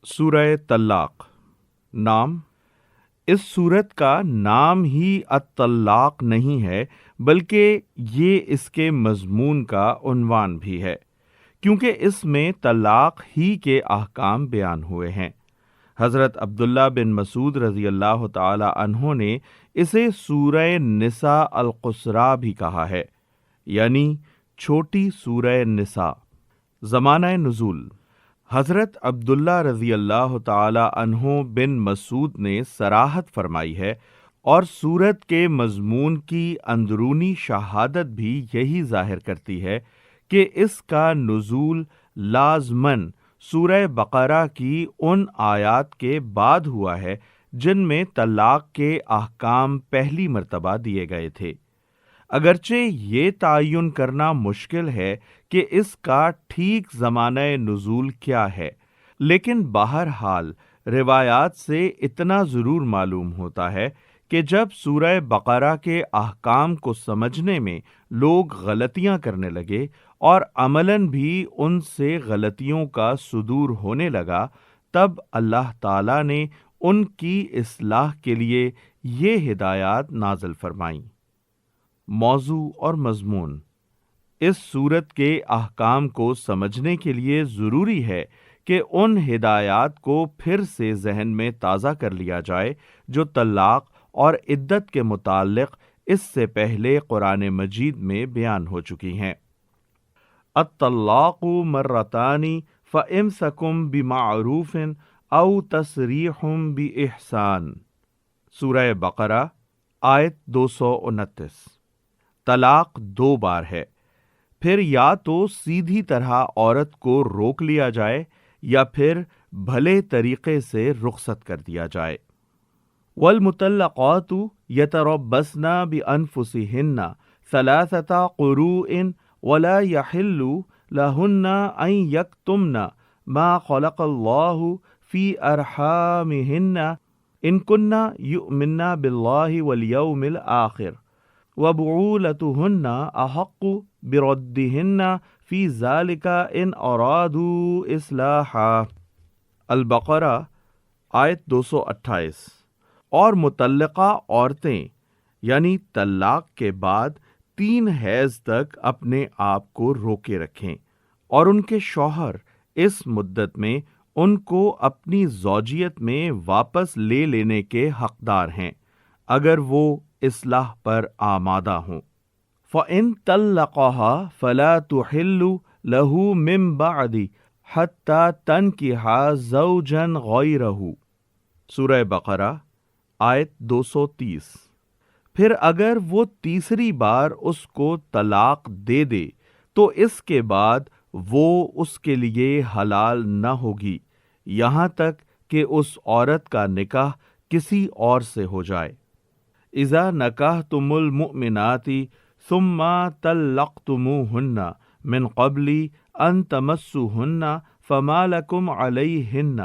سورہ طلاق۔ نام: اس سورت کا نام ہی الطلاق نہیں ہے، بلکہ یہ اس کے مضمون کا عنوان بھی ہے، کیونکہ اس میں طلاق ہی کے احکام بیان ہوئے ہیں۔ حضرت عبداللہ بن مسعود رضی اللہ تعالی عنہ نے اسے سورہ نساء القصریٰ بھی کہا ہے، یعنی چھوٹی سورہ نساء۔ زمانہ نزول: حضرت عبداللہ رضی اللہ تعالی عنہ بن مسعود نے صراحت فرمائی ہے، اور سورت کے مضمون کی اندرونی شہادت بھی یہی ظاہر کرتی ہے کہ اس کا نزول لازماً سورہ بقرہ کی ان آیات کے بعد ہوا ہے جن میں طلاق کے احکام پہلی مرتبہ دیے گئے تھے۔ اگرچہ یہ تعین کرنا مشکل ہے کہ اس کا ٹھیک زمانہ نزول کیا ہے، لیکن بہرحال روایات سے اتنا ضرور معلوم ہوتا ہے کہ جب سورہ بقرہ کے احکام کو سمجھنے میں لوگ غلطیاں کرنے لگے اور عملاً بھی ان سے غلطیوں کا صدور ہونے لگا، تب اللہ تعالیٰ نے ان کی اصلاح کے لیے یہ ہدایات نازل فرمائیں۔ موضوع اور مضمون: اس سورت کے احکام کو سمجھنے کے لیے ضروری ہے کہ ان ہدایات کو پھر سے ذہن میں تازہ کر لیا جائے جو طلاق اور عدت کے متعلق اس سے پہلے قرآن مجید میں بیان ہو چکی ہیں۔ الطلاق مرتان فامسکم بمعروف او تسریح باحسان۔ سورہ بقرہ آیت 229۔ طلاق 2 بار ہے، پھر یا تو سیدھی طرح عورت کو روک لیا جائے یا پھر بھلے طریقے سے رخصت کر دیا جائے۔ والمطلقات یتربصن بانفسہن ثلاثة قروء ولا يحل لهن ان یکتمن ما خلق اللہ فی ارحامہن ان کن یؤمن باللہ والیوم الآخر وبعولتهن احق بردہن فی ذلک ان ارادوا اصلاحا۔ البقرہ آیت 228۔ اور مطلقہ عورتیں یعنی طلاق کے بعد 3 حیض تک اپنے آپ کو روکے رکھیں، اور ان کے شوہر اس مدت میں ان کو اپنی زوجیت میں واپس لے لینے کے حقدار ہیں اگر وہ اصلاح پر آمادہ ہوں۔ فَإِن طَلَّقَهَا فَلَا تُحِلُّ لَهُ مِن بَعْدِ حَتَّى تَنكِحَ زَوْجًا غَيْرَهُ۔ سورہ بقرہ آیت 230۔ پھر اگر وہ تیسری بار اس کو طلاق دے دے تو اس کے بعد وہ اس کے لیے حلال نہ ہوگی یہاں تک کہ اس عورت کا نکاح کسی اور سے ہو جائے۔ اذا نکحتم المؤمنات ثم طلقتموہن من قبل ان تمسوہن فما لکم علیہن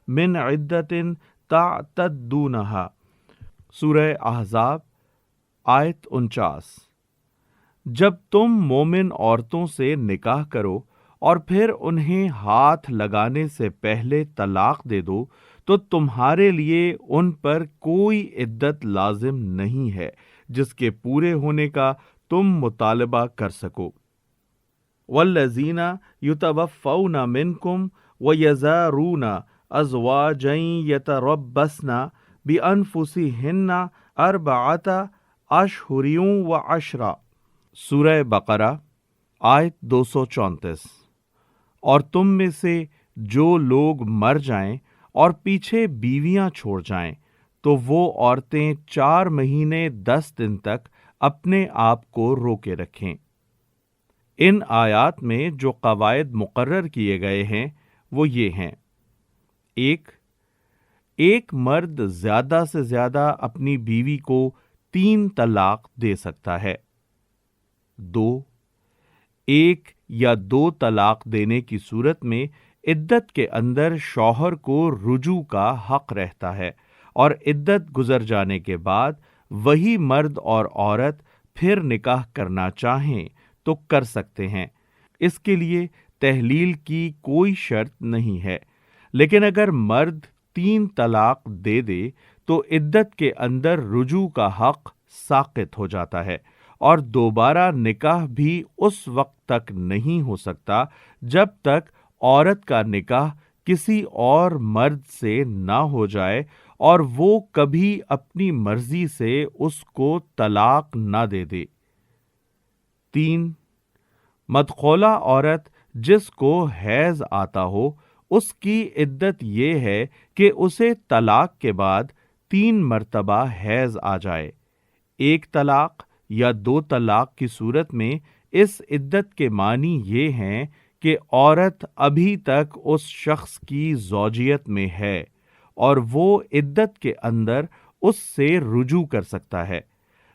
من عدت تعتدونہا۔ سورہ احزاب آیت 49۔ جب تم مومن عورتوں سے نکاح کرو اور پھر انہیں ہاتھ لگانے سے پہلے طلاق دے دو تو تمہارے لیے ان پر کوئی عدت لازم نہیں ہے جس کے پورے ہونے کا تم مطالبہ کر سکو۔ والذین یتوفون منکم ویذرون ازواجا یتربصن بانفسہن 4 اشہر وعشرا۔ سورہ بقرہ آیت 234۔ اور تم میں سے جو لوگ مر جائیں اور پیچھے بیویاں چھوڑ جائیں تو وہ عورتیں 4 مہینے 10 دن تک اپنے آپ کو روکے رکھیں۔ ان آیات میں جو قواعد مقرر کیے گئے ہیں وہ یہ ہیں: 1 مرد زیادہ سے زیادہ اپنی بیوی کو 3 طلاق دے سکتا ہے۔ 2 1 یا 2 طلاق دینے کی صورت میں عدت کے اندر شوہر کو رجوع کا حق رہتا ہے، اور عدت گزر جانے کے بعد وہی مرد اور عورت پھر نکاح کرنا چاہیں تو کر سکتے ہیں۔ اس کے لیے تحلیل کی کوئی شرط نہیں ہے، لیکن اگر مرد 3 طلاق دے دے تو عدت کے اندر رجوع کا حق ساقط ہو جاتا ہے، اور دوبارہ نکاح بھی اس وقت تک نہیں ہو سکتا جب تک عورت کا نکاح کسی اور مرد سے نہ ہو جائے اور وہ کبھی اپنی مرضی سے اس کو طلاق نہ دے دے۔ 3، مدخولہ عورت جس کو حیض آتا ہو، اس کی عدت یہ ہے کہ اسے طلاق کے بعد 3 مرتبہ حیض آ جائے۔ 1 طلاق یا 2 طلاق کی صورت میں اس عدت کے معنی یہ ہیں کہ عورت ابھی تک اس شخص کی زوجیت میں ہے اور وہ عدت کے اندر اس سے رجوع کر سکتا ہے،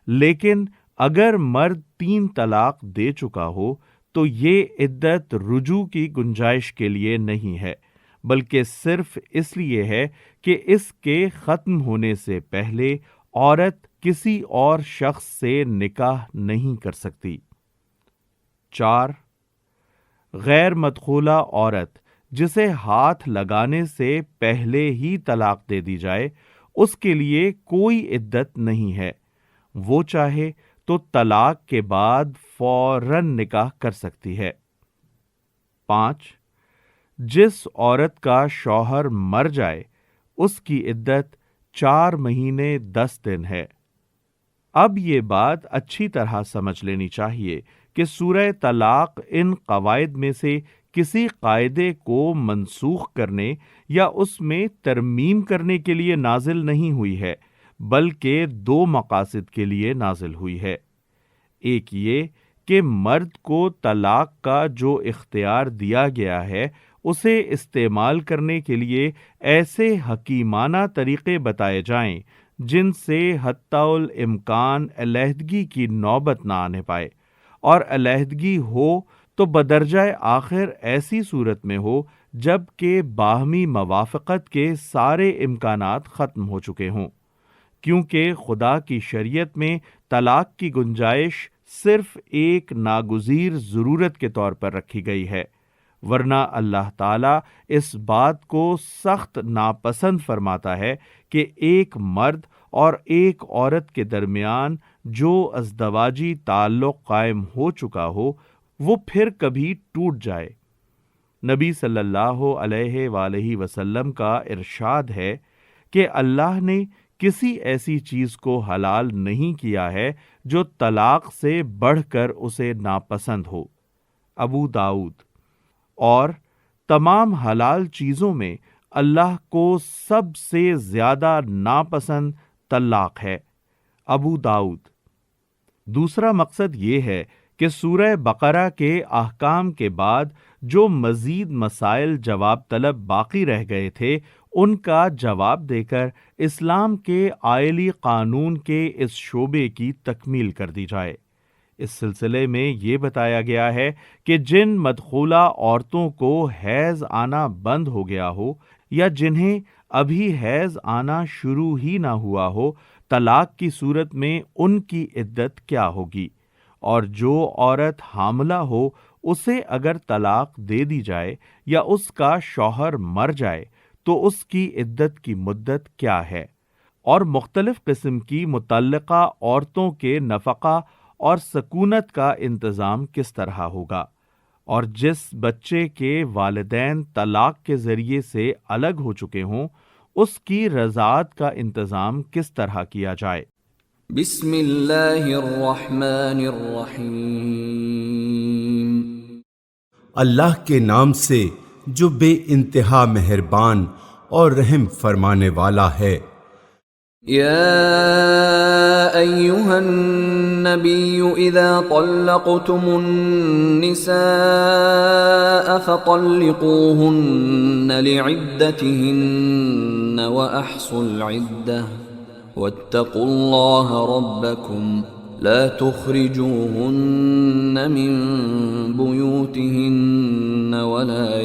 لیکن اگر مرد 3 طلاق دے چکا ہو تو یہ عدت رجوع کی گنجائش کے لیے نہیں ہے، بلکہ صرف اس لیے ہے کہ اس کے ختم ہونے سے پہلے عورت کسی اور شخص سے نکاح نہیں کر سکتی۔ 4، غیر مدخولہ عورت جسے ہاتھ لگانے سے پہلے ہی طلاق دے دی جائے، اس کے لیے کوئی عدت نہیں ہے، وہ چاہے تو طلاق کے بعد فوراً نکاح کر سکتی ہے۔ 5، جس عورت کا شوہر مر جائے اس کی عدت 4 مہینے 10 دن ہے۔ اب یہ بات اچھی طرح سمجھ لینی چاہیے کہ سورہ طلاق ان قواعد میں سے کسی قاعدے کو منسوخ کرنے یا اس میں ترمیم کرنے کے لیے نازل نہیں ہوئی ہے، بلکہ 2 مقاصد کے لیے نازل ہوئی ہے۔ ایک یہ کہ مرد کو طلاق کا جو اختیار دیا گیا ہے اسے استعمال کرنے کے لیے ایسے حکیمانہ طریقے بتائے جائیں جن سے حتی الامکان علیحدگی کی نوبت نہ آنے پائے، اور علیحدگی ہو تو بدرجہ آخر ایسی صورت میں ہو جب کہ باہمی موافقت کے سارے امکانات ختم ہو چکے ہوں، کیونکہ خدا کی شریعت میں طلاق کی گنجائش صرف ایک ناگزیر ضرورت کے طور پر رکھی گئی ہے، ورنہ اللہ تعالیٰ اس بات کو سخت ناپسند فرماتا ہے کہ ایک مرد اور ایک عورت کے درمیان جو ازدواجی تعلق قائم ہو چکا ہو وہ پھر کبھی ٹوٹ جائے۔ نبی صلی اللہ علیہ وآلہ وسلم کا ارشاد ہے کہ اللہ نے کسی ایسی چیز کو حلال نہیں کیا ہے جو طلاق سے بڑھ کر اسے ناپسند ہو۔ ابو داؤد۔ اور تمام حلال چیزوں میں اللہ کو سب سے زیادہ ناپسند طلاق ہے۔ ابو داؤد۔ دوسرا مقصد یہ ہے کہ سورہ بقرہ کے احکام کے بعد جو مزید مسائل جواب طلب باقی رہ گئے تھے ان کا جواب دے کر اسلام کے آئلی قانون کے اس شعبے کی تکمیل کر دی جائے۔ اس سلسلے میں یہ بتایا گیا ہے کہ جن مدخولہ عورتوں کو حیض آنا بند ہو گیا ہو یا جنہیں ابھی حیض آنا شروع ہی نہ ہوا ہو، طلاق کی صورت میں ان کی عدت کیا ہوگی، اور جو عورت حاملہ ہو اسے اگر طلاق دے دی جائے یا اس کا شوہر مر جائے تو اس کی عدت کی مدت کیا ہے، اور مختلف قسم کی متعلقہ عورتوں کے نفقہ اور سکونت کا انتظام کس طرح ہوگا، اور جس بچے کے والدین طلاق کے ذریعے سے الگ ہو چکے ہوں اس کی رضاعت کا انتظام کس طرح کیا جائے۔ بسم اللہ الرحمن الرحیم۔ اللہ کے نام سے جو بے انتہا مہربان اور رحم فرمانے والا ہے۔ یا ایہا النبی اذا طلقتم النساء فطلقوهن لعدتهن واحصوا العدة واتقوا الله ربكم لا تخرجوهن من بيوتهن ولا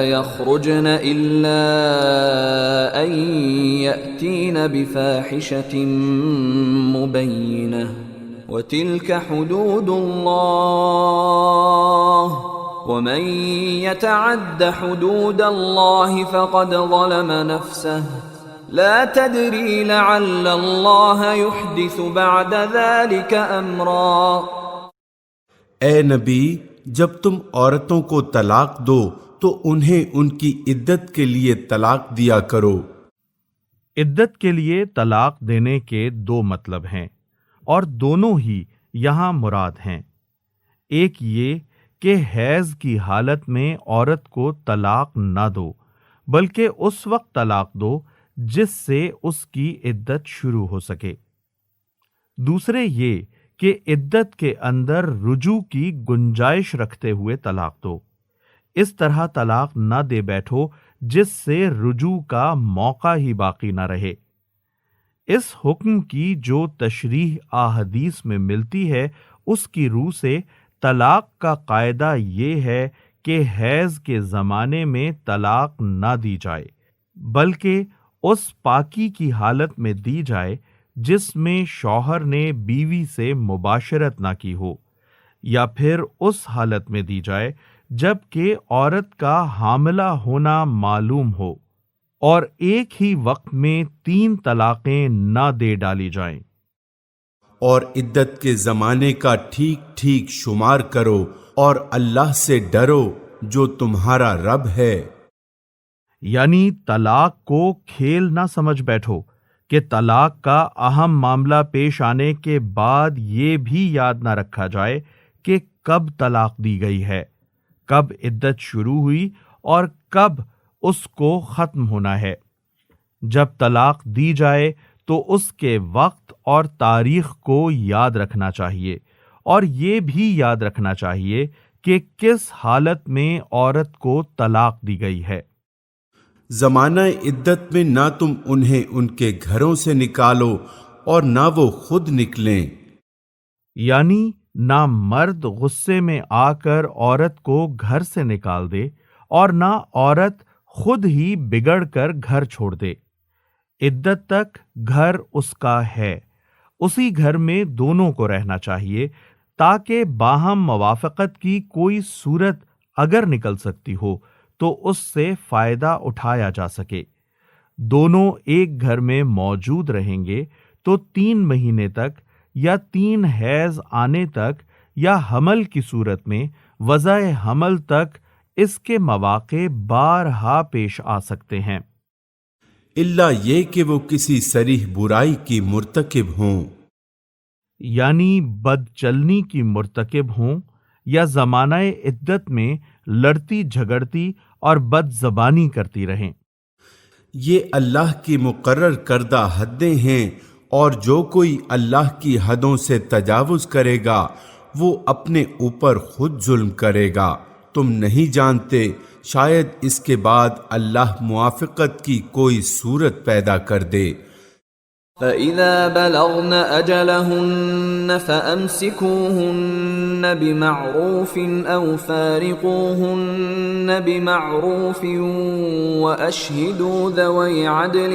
يخرجن إلا أن يأتين بفاحشة مبينة وتلك حدود الله ومن يتعد حدود الله فقد ظلم نفسه لا تدري لعل الله يحدث بعد ذلك امرا۔ اے نبی، جب تم عورتوں کو طلاق دو تو انہیں ان کی عدت کے لیے طلاق دیا کرو۔ عدت کے لیے طلاق دینے کے دو مطلب ہیں اور دونوں ہی یہاں مراد ہیں۔ ایک یہ کہ حیض کی حالت میں عورت کو طلاق نہ دو، بلکہ اس وقت طلاق دو جس سے اس کی عدت شروع ہو سکے۔ دوسرے یہ کہ عدت کے اندر رجوع کی گنجائش رکھتے ہوئے طلاق دو، اس طرح طلاق نہ دے بیٹھو جس سے رجوع کا موقع ہی باقی نہ رہے۔ اس حکم کی جو تشریح احادیث میں ملتی ہے اس کی روح سے طلاق کا قاعدہ یہ ہے کہ حیض کے زمانے میں طلاق نہ دی جائے، بلکہ اس پاکی کی حالت میں دی جائے جس میں شوہر نے بیوی سے مباشرت نہ کی ہو، یا پھر اس حالت میں دی جائے جب کہ عورت کا حاملہ ہونا معلوم ہو، اور ایک ہی وقت میں 3 طلاقیں نہ دے ڈالی جائیں۔ اور عدت کے زمانے کا ٹھیک ٹھیک شمار کرو اور اللہ سے ڈرو جو تمہارا رب ہے۔ یعنی طلاق کو کھیل نہ سمجھ بیٹھو کہ طلاق کا اہم معاملہ پیش آنے کے بعد یہ بھی یاد نہ رکھا جائے کہ کب طلاق دی گئی ہے، کب عدت شروع ہوئی اور کب اس کو ختم ہونا ہے۔ جب طلاق دی جائے تو اس کے وقت اور تاریخ کو یاد رکھنا چاہیے، اور یہ بھی یاد رکھنا چاہیے کہ کس حالت میں عورت کو طلاق دی گئی ہے۔ زمانہ عدت میں نہ تم انہیں ان کے گھروں سے نکالو اور نہ وہ خود نکلیں۔ یعنی نہ مرد غصے میں آ کر عورت کو گھر سے نکال دے اور نہ عورت خود ہی بگڑ کر گھر چھوڑ دے۔ عدت تک گھر اس کا ہے، اسی گھر میں دونوں کو رہنا چاہیے تاکہ باہم موافقت کی کوئی صورت اگر نکل سکتی ہو تو اس سے فائدہ اٹھایا جا سکے۔ دونوں ایک گھر میں موجود رہیں گے تو 3 مہینے تک یا 3 حیض آنے تک یا حمل کی صورت میں وضع حمل تک اس کے مواقع بارہا پیش آ سکتے ہیں، الا یہ کہ وہ کسی صریح برائی کی مرتکب ہوں، یعنی بد چلنی کی مرتکب ہوں یا زمانہ عدت میں لڑتی جھگڑتی اور بد زبانی کرتی رہیں۔ یہ اللہ کی مقرر کردہ حدیں ہیں، اور جو کوئی اللہ کی حدوں سے تجاوز کرے گا وہ اپنے اوپر خود ظلم کرے گا۔ تم نہیں جانتے، شاید اس کے بعد اللہ موافقت کی کوئی صورت پیدا کر دے۔ فَإِذَا بَلَغْنَ أَجَلَهُنَّ فَأَمْسِكُوهُنَّ بِمَعْرُوفٍ أَوْ فَارِقُوهُنَّ بِمَعْرُوفٍ وَأَشْهِدُوا ذَوَيْ عَدْلٍ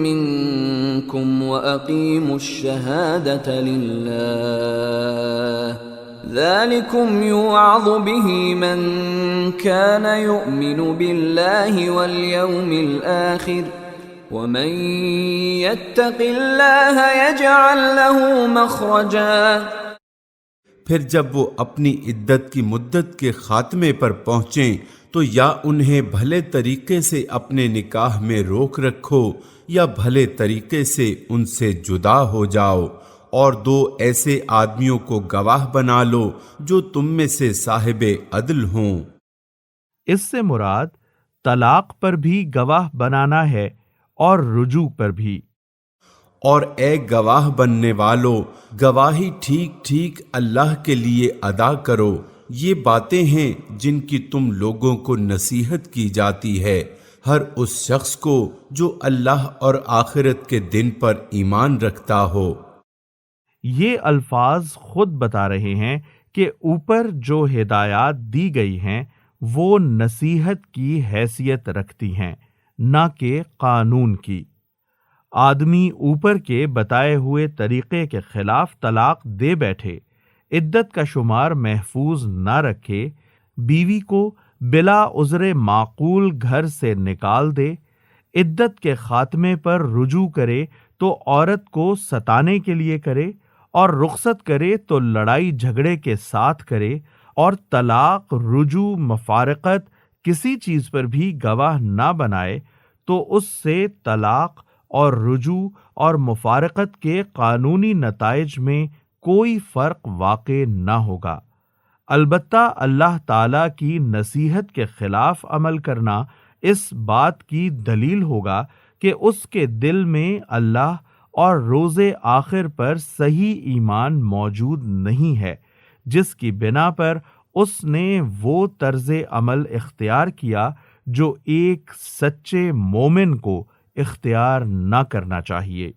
مِّنكُمْ وَأَقِيمُوا الشَّهَادَةَ لِلَّهِ ذَلِكُمْ يُوعَظُ بِهِ مَن كَانَ يُؤْمِنُ بِاللَّهِ وَالْيَوْمِ الْآخِرِ وَمَن يَتَّقِ اللَّهَ يَجْعَل لَّهُ مَخْرَجًا۔ پھر جب وہ اپنی عدت کی مدت کے خاتمے پر پہنچیں تو یا انہیں بھلے طریقے سے اپنے نکاح میں روک رکھو یا بھلے طریقے سے ان سے جدا ہو جاؤ، اور 2 ایسے آدمیوں کو گواہ بنا لو جو تم میں سے صاحب عدل ہوں۔ اس سے مراد طلاق پر بھی گواہ بنانا ہے اور رجوع پر بھی۔ اور اے گواہ بننے والو، گواہی ٹھیک ٹھیک اللہ کے لیے ادا کرو۔ یہ باتیں ہیں جن کی تم لوگوں کو نصیحت کی جاتی ہے، ہر اس شخص کو جو اللہ اور آخرت کے دن پر ایمان رکھتا ہو۔ یہ الفاظ خود بتا رہے ہیں کہ اوپر جو ہدایات دی گئی ہیں وہ نصیحت کی حیثیت رکھتی ہیں، نہ کہ قانون کی۔ آدمی اوپر کے بتائے ہوئے طریقے کے خلاف طلاق دے بیٹھے، عدت کا شمار محفوظ نہ رکھے، بیوی کو بلا عذر معقول گھر سے نکال دے، عدت کے خاتمے پر رجوع کرے تو عورت کو ستانے کے لیے کرے، اور رخصت کرے تو لڑائی جھگڑے کے ساتھ کرے، اور طلاق، رجوع، مفارقت کسی چیز پر بھی گواہ نہ بنائے، تو اس سے طلاق اور رجوع اور مفارقت کے قانونی نتائج میں کوئی فرق واقع نہ ہوگا۔ البتہ اللہ تعالیٰ کی نصیحت کے خلاف عمل کرنا اس بات کی دلیل ہوگا کہ اس کے دل میں اللہ اور روز آخر پر صحیح ایمان موجود نہیں ہے، جس کی بنا پر اس نے وہ طرز عمل اختیار کیا جو ایک سچے مومن کو اختیار نہ کرنا چاہیے۔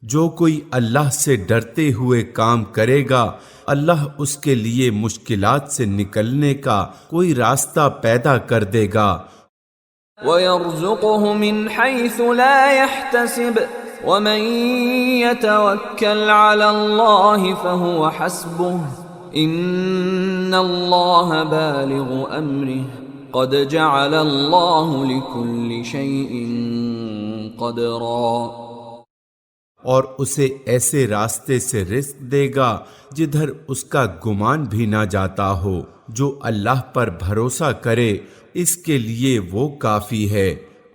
جو کوئی اللہ سے ڈرتے ہوئے کام کرے گا، اللہ اس کے لیے مشکلات سے نکلنے کا کوئی راستہ پیدا کر دے گا۔ وَيَرْزُقُهُ مِنْ حَيْثُ لَا يَحْتَسِبُ وَمَنْ يَتَوَكَّلْ عَلَى اللَّهِ فَهُوَ حَسْبُهُ إِنَّ اللَّهَ بَالِغُ أَمْرِهِ قَدْ جَعَلَ اللَّهُ لِكُلِّ شَيْءٍ قَدْرًا۔ اور اسے ایسے راستے سے رزق دے گا جدھر اس کا گمان بھی نہ جاتا ہو۔ جو اللہ پر بھروسہ کرے اس کے لیے وہ کافی ہے۔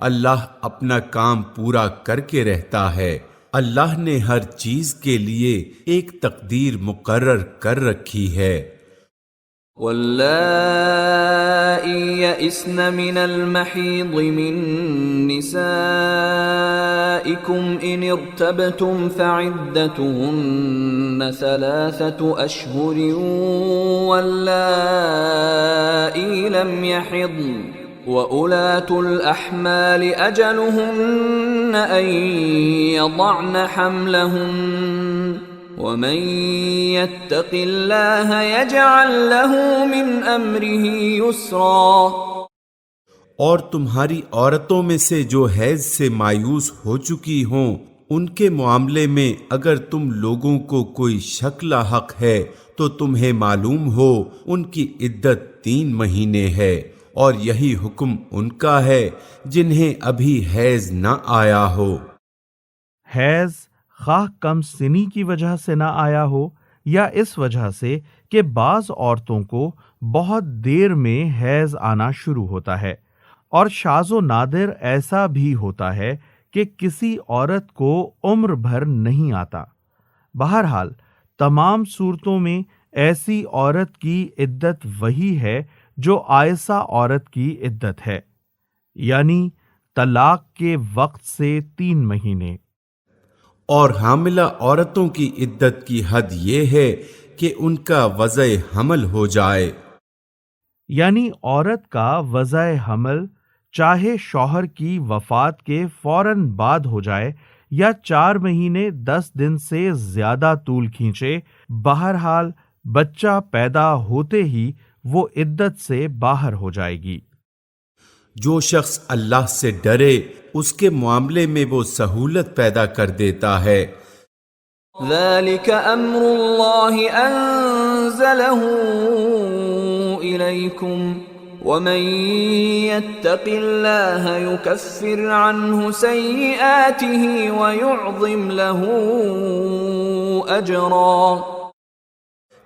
اللہ اپنا کام پورا کر کے رہتا ہے۔ اللہ نے ہر چیز کے لیے ایک تقدیر مقرر کر رکھی ہے۔ واللائي يئسن من المحيض من نسائكم إن ارتبتم فعدتهن 3 أشهر واللائي لم يحضن وأولاة الأحمال أجلهن أن يضعن حملهن وَمَن يَتَّقِ اللَّهَ يَجْعَل لَّهُ مِنْ أَمْرِهِ يُسْرًا۔ اور تمہاری عورتوں میں سے جو حیض سے مایوس ہو چکی ہوں، ان کے معاملے میں اگر تم لوگوں کو کوئی شک لاحق ہے تو تمہیں معلوم ہو ان کی عدت 3 مہینے ہے، اور یہی حکم ان کا ہے جنہیں ابھی حیض نہ آیا ہو۔ حیض خواہ کم سنی کی وجہ سے نہ آیا ہو یا اس وجہ سے کہ بعض عورتوں کو بہت دیر میں حیض آنا شروع ہوتا ہے، اور شاذ و نادر ایسا بھی ہوتا ہے کہ کسی عورت کو عمر بھر نہیں آتا۔ بہرحال تمام صورتوں میں ایسی عورت کی عدت وہی ہے جو آئسہ عورت کی عدت ہے، یعنی طلاق کے وقت سے 3 مہینے۔ اور حاملہ عورتوں کی عدت کی حد یہ ہے کہ ان کا وضع حمل ہو جائے، یعنی عورت کا وضع حمل چاہے شوہر کی وفات کے فوراً بعد ہو جائے یا 4 مہینے 10 دن سے زیادہ طول کھینچے، بہرحال بچہ پیدا ہوتے ہی وہ عدت سے باہر ہو جائے گی۔ جو شخص اللہ سے ڈرے اس کے معاملے میں وہ سہولت پیدا کر دیتا ہے۔ ذَلِكَ أَمْرُ اللَّهِ أَنزَلَهُ إِلَيْكُمْ وَمَن يَتَّقِ اللَّهَ يُكَفِّرْ عَنْهُ سَيِّئَاتِهِ وَيُعْظِمْ لَهُ أَجْرًا۔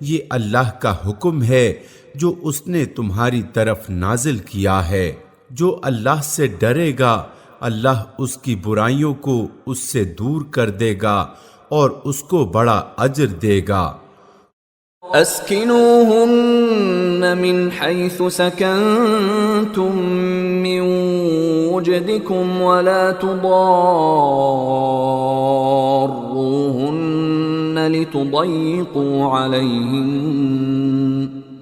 یہ اللہ کا حکم ہے جو اس نے تمہاری طرف نازل کیا ہے۔ جو اللہ سے ڈرے گا اللہ اس کی برائیوں کو اس سے دور کر دے گا اور اس کو بڑا اجر دے گا۔ اسکنوہن من حیث سکنتم من وجدکم ولا تضاروہن لتضیقوا علیہن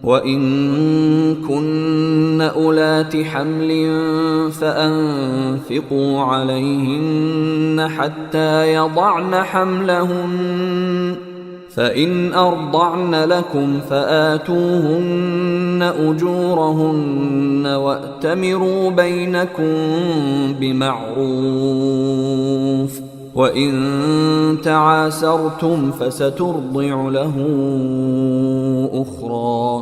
وَإِن كُنَّ أُولَاتِ حَمْلٍ فَأَنفِقُوا عَلَيْهِنَّ حَتَّى يَضَعْنَ حَمْلَهُنَّ فَإِنْ أَرْضَعْنَ لَكُمْ فَآتُوهُنَّ أُجُورَهُنَّ وَأْتَمِرُوا بَيْنَكُمْ بِمَعْرُوفٍ وَإِن تَعَاسَرْتُمْ فَسَتُرْضِعُ لَهُ أُخْرَى۔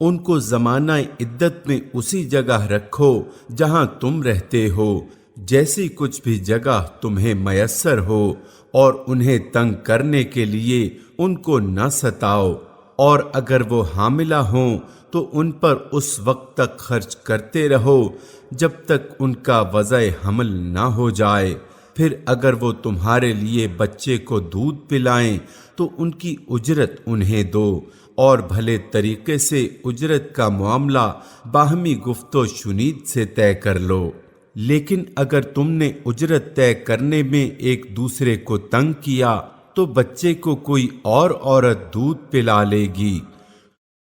ان کو زمانہ عدت میں اسی جگہ رکھو جہاں تم رہتے ہو، جیسی کچھ بھی جگہ تمہیں میسر ہو، اور انہیں تنگ کرنے کے لیے ان کو نہ ستاؤ، اور اگر وہ حاملہ ہوں تو ان پر اس وقت تک خرچ کرتے رہو جب تک ان کا وضع حمل نہ ہو جائے، پھر اگر وہ تمہارے لیے بچے کو دودھ پلائیں تو ان کی اجرت انہیں دو، اور بھلے طریقے سے اجرت کا معاملہ باہمی گفت و شنید سے طے کر لو۔ لیکن اگر تم نے اجرت طے کرنے میں ایک دوسرے کو تنگ کیا تو بچے کو کوئی اور عورت دودھ پلا لے گی۔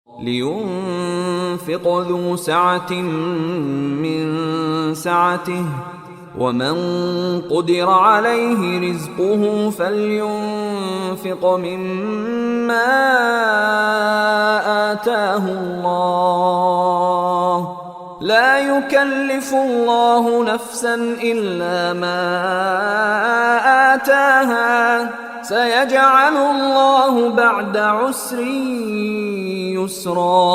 لِيُنفِقْ ذُو سَعَةٍ مِّن سَعَتِهِ وَمَن قُدِرَ عَلَيْهِ رِزْقُهُ فَلْيُنفِقْ مِمَّا آتَاهُ اللَّهُ لَا يُكَلِّفُ اللَّهُ نَفْسًا إِلَّا مَا آتَاهَا سَيَجْعَلُ اللَّهُ بَعْدَ عُسْرٍ يُسْرًا۔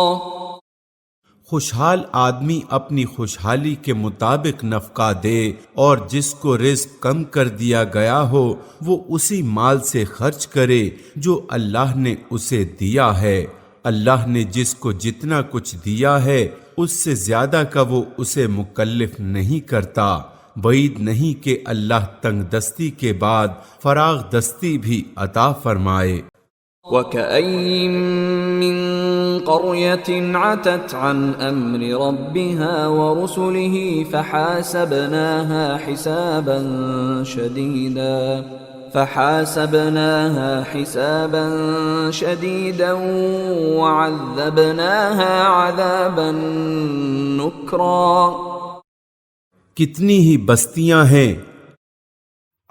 خوشحال آدمی اپنی خوشحالی کے مطابق نفقہ دے، اور جس کو رزق کم کر دیا گیا ہو وہ اسی مال سے خرچ کرے جو اللہ نے اسے دیا ہے۔ اللہ نے جس کو جتنا کچھ دیا ہے اس سے زیادہ کا وہ اسے مکلف نہیں کرتا۔ بعید نہیں کہ اللہ تنگ دستی کے بعد فراغ دستی بھی عطا فرمائے۔ وَكَأَيِّن مِّن قَرْيَةٍ عَتَتْ عَنْ أَمْرِ رَبِّهَا وَرُسُلِهِ فَحَاسَبْنَاهَا حِسَابًا شَدِيدًا وَعَذَّبْنَاهَا عَذَابًا نُكْرًا۔ کتنی ہی بستیاں ہیں۔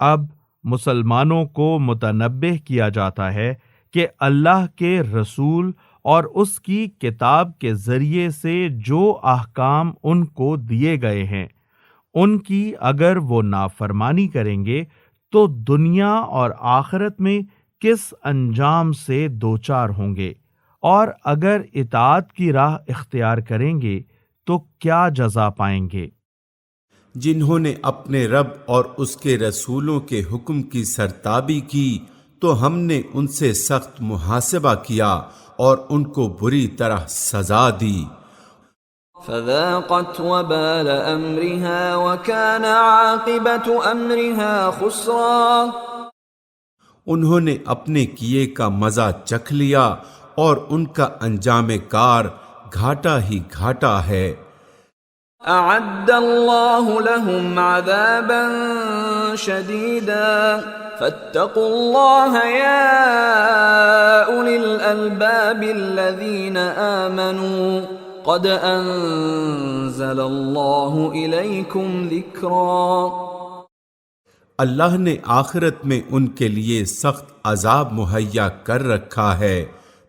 اب مسلمانوں کو متنبہ کیا جاتا ہے کہ اللہ کے رسول اور اس کی کتاب کے ذریعے سے جو احکام ان کو دیے گئے ہیں ان کی اگر وہ نافرمانی کریں گے تو دنیا اور آخرت میں کس انجام سے دوچار ہوں گے، اور اگر اطاعت کی راہ اختیار کریں گے تو کیا جزا پائیں گے۔ جنہوں نے اپنے رب اور اس کے رسولوں کے حکم کی سرتابی کی تو ہم نے ان سے سخت محاسبہ کیا اور ان کو بری طرح سزا دی۔ فذاقت وبال امرها وكان عاقبة امرها خسرا۔ انہوں نے اپنے کیے کا مزہ چکھ لیا اور ان کا انجام کار گھاٹا ہی گھاٹا ہے۔ اعد اللہ لهم عذابا شدیدا فاتقوا اللہ یا اولی الالباب الذین آمنوا قد انزل اللہ الیکم ذکرا۔ اللہ نے آخرت میں ان کے لیے سخت عذاب مہیا کر رکھا ہے،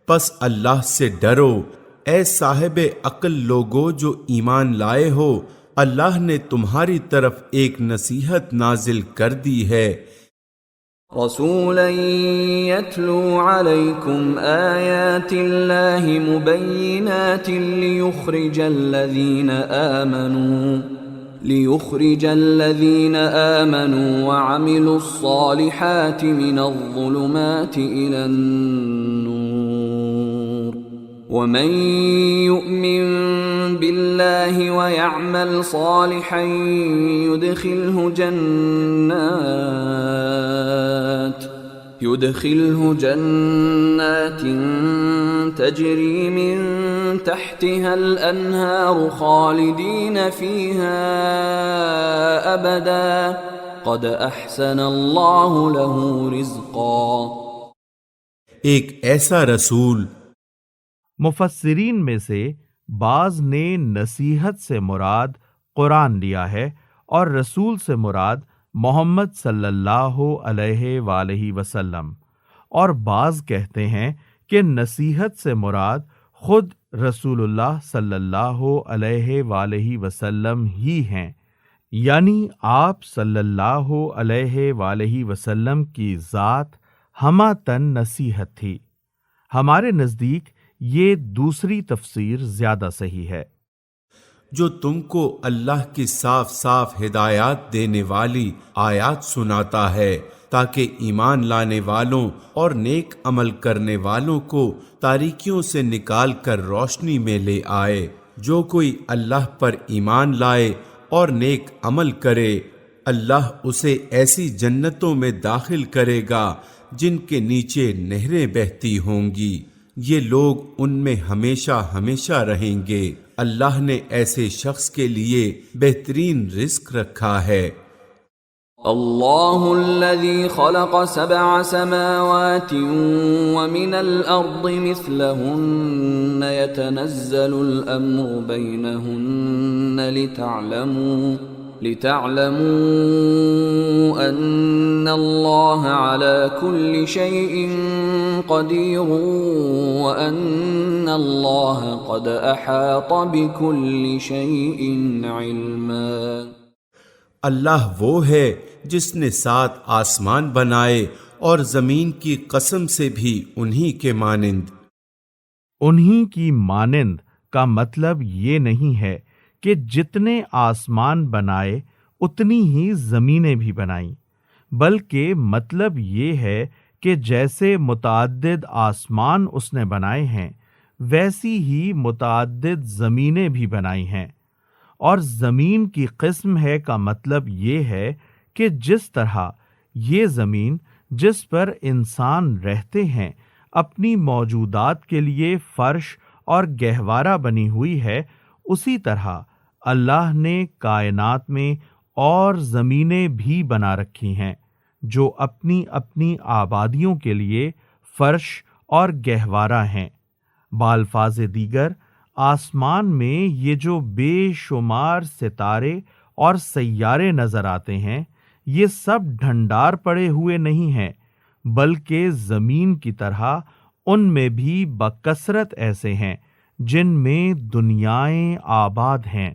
پس اللہ سے ڈرو اے صاحب عقل لوگو جو ایمان لائے ہو، اللہ نے تمہاری طرف ایک نصیحت نازل کر دی ہے۔ رسولا يتلو عليكم آيات الله مبينات ليخرج الذين آمنوا وعملوا الصالحات من الظلمات إلى النور ومن يؤمن بالله ويعمل صالحا يدخله جنات تجري من تحتها الأنهار خالدين فيها أبدا قد أحسن الله له رزقا۔ ایک ایسا رسول۔ مفسرین میں سے بعض نے نصیحت سے مراد قرآن لیا ہے اور رسول سے مراد محمد صلی اللہ علیہ وآلہ وسلم، اور بعض کہتے ہیں کہ نصیحت سے مراد خود رسول اللہ صلی اللہ علیہ وآلہ وسلم ہی ہیں، یعنی آپ صلی اللہ علیہ وآلہ وسلم کی ذات ہمہ تن نصیحت تھی۔ ہمارے نزدیک یہ دوسری تفسیر زیادہ صحیح ہے۔ جو تم کو اللہ کی صاف صاف ہدایات دینے والی آیات سناتا ہے تاکہ ایمان لانے والوں اور نیک عمل کرنے والوں کو تاریکیوں سے نکال کر روشنی میں لے آئے۔ جو کوئی اللہ پر ایمان لائے اور نیک عمل کرے، اللہ اسے ایسی جنتوں میں داخل کرے گا جن کے نیچے نہریں بہتی ہوں گی، یہ لوگ ان میں ہمیشہ ہمیشہ رہیں گے۔ اللہ نے ایسے شخص کے لیے بہترین رزق رکھا ہے۔ اللہ الذي خلق 7 سماوات ومن الأرض مثلهن يتنزل الأمر بينهن لتعلموا أن الله على كل شيء قدير وأن الله قد أحاط بكل شيء علما۔ اللہ وہ ہے جس نے 7 آسمان بنائے اور زمین کی قسم سے بھی انہی کے مانند۔ انہی کی مانند کا مطلب یہ نہیں ہے کہ جتنے آسمان بنائے اتنی ہی زمینیں بھی بنائیں، بلکہ مطلب یہ ہے کہ جیسے متعدد آسمان اس نے بنائے ہیں ویسی ہی متعدد زمینیں بھی بنائی ہیں۔ اور زمین کی قسم ہے کا مطلب یہ ہے کہ جس طرح یہ زمین جس پر انسان رہتے ہیں اپنی موجودات کے لیے فرش اور گہوارہ بنی ہوئی ہے، اسی طرح اللہ نے کائنات میں اور زمینیں بھی بنا رکھی ہیں جو اپنی اپنی آبادیوں کے لیے فرش اور گہوارہ ہیں۔ بالفاظ دیگر، آسمان میں یہ جو بے شمار ستارے اور سیارے نظر آتے ہیں یہ سب ڈھنڈار پڑے ہوئے نہیں ہیں، بلکہ زمین کی طرح ان میں بھی بکثرت ایسے ہیں جن میں دنیائیں آباد ہیں۔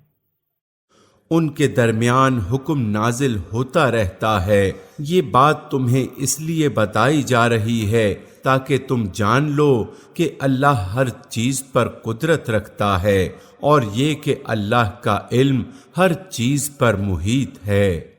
ان کے درمیان حکم نازل ہوتا رہتا ہے۔ یہ بات تمہیں اس لیے بتائی جا رہی ہے تاکہ تم جان لو کہ اللہ ہر چیز پر قدرت رکھتا ہے، اور یہ کہ اللہ کا علم ہر چیز پر محیط ہے۔